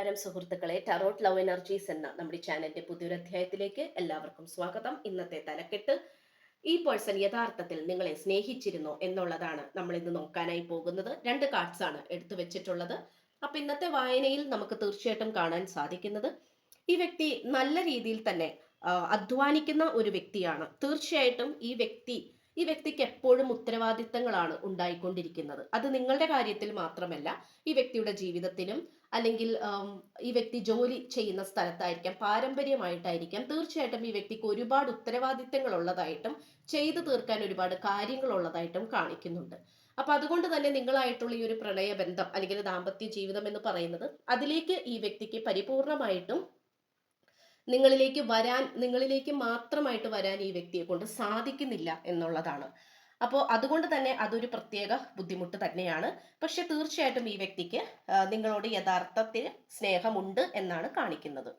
നമസ്കാരം സുഹൃത്തുക്കളെ, tarot love energies എന്ന നമ്മുടെ ചാനലിന്റെ പുതിയൊരു അധ്യായത്തിലേക്ക് എല്ലാവർക്കും സ്വാഗതം. ഇന്നത്തെ തലക്കെട്ട്, ഈ പേഴ്സൺ യഥാർത്ഥത്തിൽ നിങ്ങളെ സ്നേഹിച്ചിരുന്നോ എന്നുള്ളതാണ് നമ്മൾ ഇന്ന് നോക്കാനായി പോകുന്നത്. രണ്ട് കാർഡ്സ് ആണ് എടുത്തു വെച്ചിട്ടുള്ളത്. അപ്പൊ ഇന്നത്തെ വായനയിൽ നമുക്ക് തീർച്ചയായിട്ടും കാണാൻ സാധിക്കുന്നത്, ഈ വ്യക്തി നല്ല രീതിയിൽ തന്നെ അധ്വാനിക്കുന്ന ഒരു വ്യക്തിയാണ്. തീർച്ചയായിട്ടും ഈ വ്യക്തിക്ക് എപ്പോഴും ഉത്തരവാദിത്തങ്ങളാണ് ഉണ്ടായിക്കൊണ്ടിരിക്കുന്നത്. അത് നിങ്ങളുടെ കാര്യത്തിൽ മാത്രമല്ല, ഈ വ്യക്തിയുടെ ജീവിതത്തിലും, അല്ലെങ്കിൽ ഈ വ്യക്തി ജോലി ചെയ്യുന്ന സ്ഥലത്തായിരിക്കാം, പാരമ്പര്യമായിട്ടായിരിക്കാം. തീർച്ചയായിട്ടും ഈ വ്യക്തിക്ക് ഒരുപാട് ഉത്തരവാദിത്തങ്ങൾ ഉള്ളതായിട്ടും ചെയ്തു തീർക്കാൻ ഒരുപാട് കാര്യങ്ങൾ ഉള്ളതായിട്ടും കാണിക്കുന്നുണ്ട്. അപ്പൊ അതുകൊണ്ട് തന്നെ നിങ്ങളായിട്ടുള്ള ഈ ഒരു പ്രണയബന്ധം അല്ലെങ്കിൽ ദാമ്പത്യ ജീവിതം എന്ന് പറയുന്നത്, അതിലേക്ക് ഈ വ്യക്തിക്ക് പരിപൂർണമായിട്ടും നിങ്ങളിലേക്ക് മാത്രമായിട്ട് വരാൻ ഈ വ്യക്തിയെ കൊണ്ട് സാധിക്കുന്നില്ല എന്നുള്ളതാണ്. അപ്പോൾ അതുകൊണ്ട് തന്നെ അതൊരു പ്രത്യേക ബുദ്ധിമുട്ട് തന്നെയാണ്. പക്ഷെ തീർച്ചയായിട്ടും ഈ വ്യക്തിക്ക് നിങ്ങളോട് യഥാർത്ഥത്തിൽ സ്നേഹമുണ്ട് എന്നാണ് കാണിക്കുന്നത്.